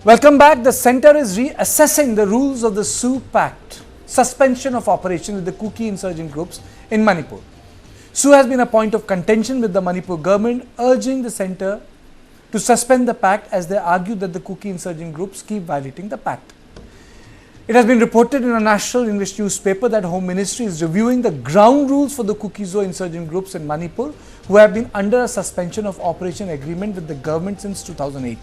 Welcome back. The centre is reassessing the rules of the SoO pact, suspension of operations with the Kuki insurgent groups in Manipur. SoO has been a point of contention with the Manipur government, urging the centre to suspend the pact as they argue that the Kuki insurgent groups keep violating the pact. It has been reported in a national English newspaper that Home Ministry is reviewing the ground rules for the Kuki-Zo insurgent groups in Manipur, who have been under a suspension of operation agreement with the government since 2008.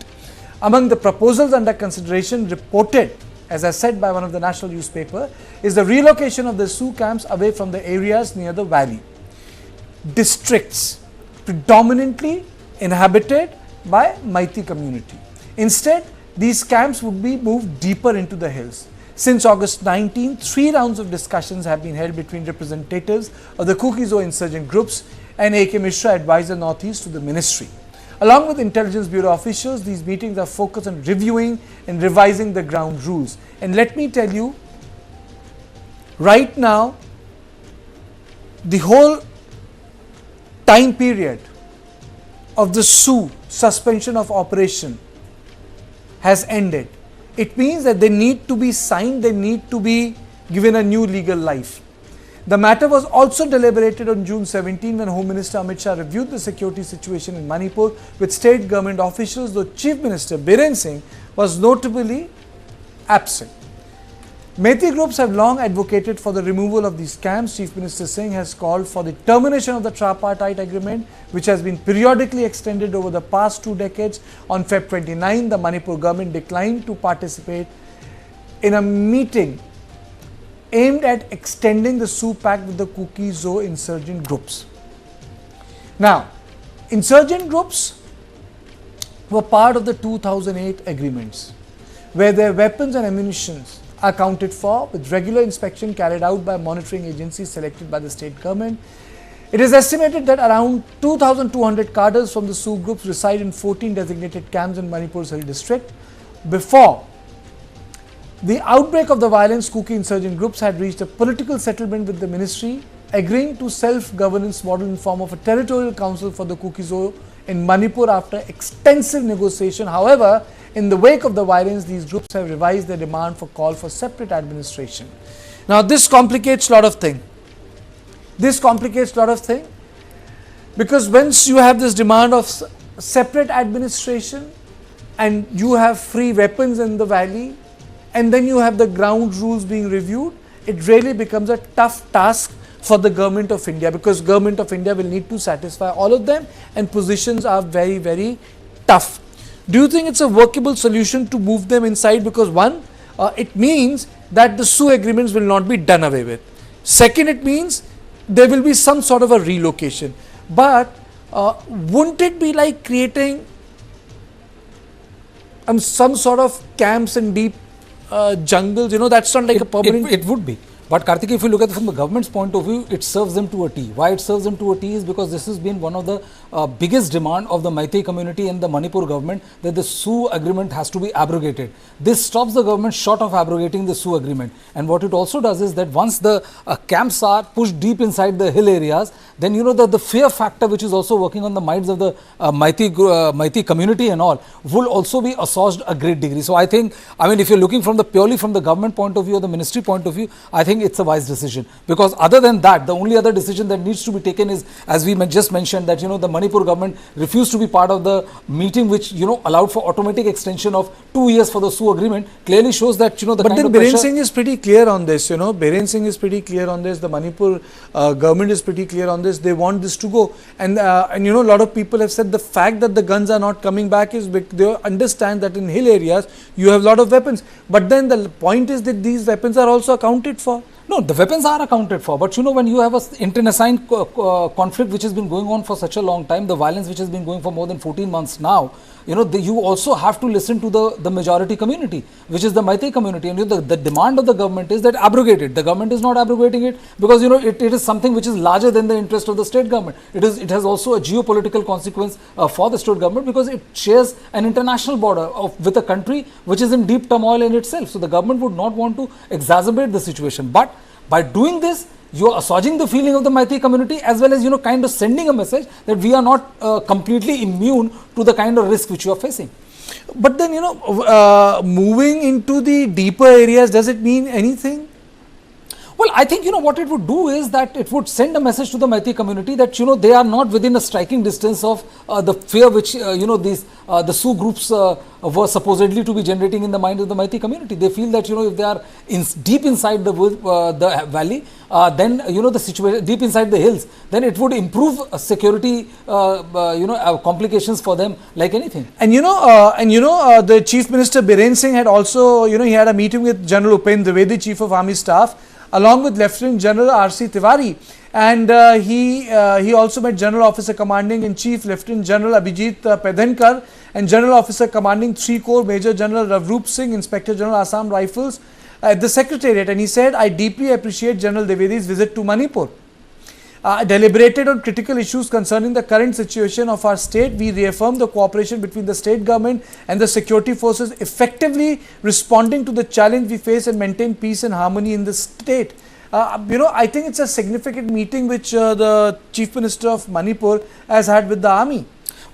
Among the proposals under consideration reported, as I said, by one of the national newspaper, is the relocation of the SoO camps away from the areas near the valley. Districts predominantly inhabited by Meitei community. Instead, these camps would be moved deeper into the hills. Since August 19, 3 rounds of discussions have been held between representatives of the Kuki-Zo insurgent groups and MHA advisor Northeast to the ministry. Along with Intelligence Bureau officials, these meetings are focused on reviewing and revising the ground rules. And let me tell you, right now, the whole time period of the SoO suspension of operation has ended. It means that they need to be signed, they need to be given a new legal life. The matter was also deliberated on June 17 when Home Minister MHA reviewed the security situation in Manipur with state government officials, though Chief Minister Biren Singh was notably absent. Meitei groups have long advocated for the removal of these camps. Chief Minister Singh has called for the termination of the tripartite agreement, which has been periodically extended over the past 2 decades. On Feb 29, the Manipur government declined to participate in a meeting aimed at extending the SoO pact with the Kuki-Zo insurgent groups. Now, insurgent groups were part of the 2008 agreements, where their weapons and ammunition are accounted for with regular inspection carried out by monitoring agencies selected by the state government. It is estimated that around 2,200 cadres from the SoO groups reside in 14 designated camps in Manipur's Hill district. Before the outbreak of the violence, Kuki insurgent groups had reached a political settlement with the ministry, agreeing to self-governance model in form of a territorial council for the Kuki-Zo in Manipur after extensive negotiation. However, in the wake of the violence, these groups have revised their demand for call for separate administration. Now, this complicates a lot of things. Because once you have this demand of separate administration and you have free weapons in the valley, and then you have the ground rules being reviewed, it really becomes a tough task for the government of India, because government of India will need to satisfy all of them and positions are very, very tough. Do you think it's a workable solution to move them inside? Because one, it means that the SoO agreements will not be done away with. Second, it means there will be some sort of a relocation. But wouldn't it be like creating some sort of camps in deep jungles? You know, that's not like a permanent. It would be. But Karthik, if you look at it from the government's point of view, it serves them to a T. Why it serves them to a T is because this has been one of the biggest demand of the Meitei community and the Manipur government, that the SoO agreement has to be abrogated. This stops the government short of abrogating the SoO agreement. And what it also does is that once the camps are pushed deep inside the hill areas, then you know that the fear factor, which is also working on the minds of the Meitei community and all, will also be assuaged a great degree. So I think, if you're looking from purely from the government point of view or the ministry point of view, I think it's a wise decision, because other than that, the only other decision that needs to be taken is, as we just mentioned, that the Manipur government refused to be part of the meeting which allowed for automatic extension of 2 years for the SoO agreement. Clearly shows that but then Biren Singh is pretty clear on this. Biren Singh is pretty clear on this. The Manipur government is pretty clear on this. They want this to go, and a lot of people have said the fact that the guns are not coming back is they understand that in hill areas you have a lot of weapons, but then the point is that these weapons are also accounted for. No, the weapons are accounted for, but when you have a internecine conflict which has been going on for such a long time, the violence which has been going for more than 14 months now, you also have to listen to the majority community, which is the Meitei community, and the demand of the government is that abrogate it. The government is not abrogating it because it is something which is larger than the interest of the state government. It has also a geopolitical consequence for the state government, because it shares an international border with a country which is in deep turmoil in itself. So the government would not want to exacerbate the situation, but by doing this, you are assuaging the feeling of the Meitei community, as well as kind of sending a message that we are not completely immune to the kind of risk which you are facing. But then, moving into the deeper areas, does it mean anything? Well, I think, what it would do is that it would send a message to the Meitei community that, they are not within a striking distance of the fear which, the SoO groups were supposedly to be generating in the mind of the Meitei community. They feel that, if they are deep inside the valley, then, the situation, deep inside the hills, then it would improve security, complications for them like anything. And, the Chief Minister Biren Singh had also, he had a meeting with General Upendra Dwivedi, Chief of Army Staff, along with Lieutenant General R.C. Tiwari, and he also met General Officer Commanding in Chief Lieutenant General Abhijit Pedhenkar and General Officer Commanding 3 Corps Major General Ravroop Singh, Inspector General Assam Rifles at the Secretariat, and he said, "I deeply appreciate General Dwivedi's visit to Manipur. Deliberated on critical issues concerning the current situation of our state. We reaffirm the cooperation between the state government and the security forces effectively responding to the challenge we face and maintain peace and harmony in the state." I think it's a significant meeting which the Chief Minister of Manipur has had with the army.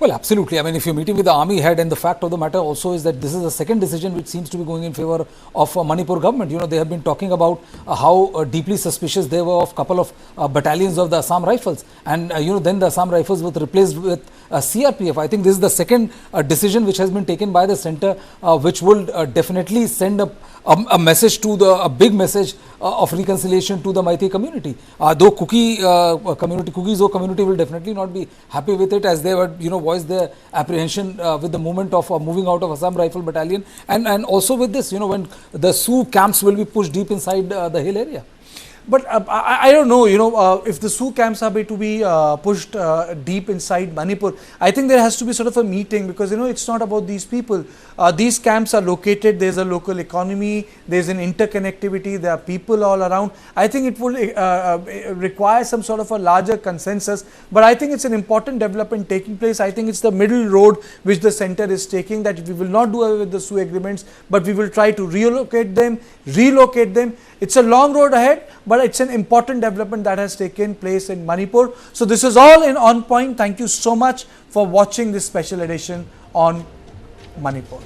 Well, absolutely. I mean, if you're meeting with the army head, and the fact of the matter also is that this is the second decision which seems to be going in favor of Manipur government. They have been talking about how deeply suspicious they were of a couple of battalions of the Assam Rifles, and then the Assam Rifles were replaced with CRPF. I think this is the second decision which has been taken by the centre, which will definitely send a message to a big message of reconciliation to the Meitei community. Though Kuki-Zo community will definitely not be happy with it, as they were, voiced their apprehension with the movement of moving out of Assam Rifle Battalion, and also with this, when the SoO camps will be pushed deep inside the hill area. But I don't know, if the SoO camps are to be pushed deep inside Manipur, I think there has to be sort of a meeting, because, it's not about these people. These camps are located, there's a local economy, there's an interconnectivity, there are people all around. I think it will require some sort of a larger consensus, but I think it's an important development taking place. I think it's the middle road which the centre is taking, that we will not do away with the SoO agreements, but we will try to relocate them. It's a long road ahead, but it's an important development that has taken place in Manipur. So this is all in On Point. Thank you so much for watching this special edition on Manipur.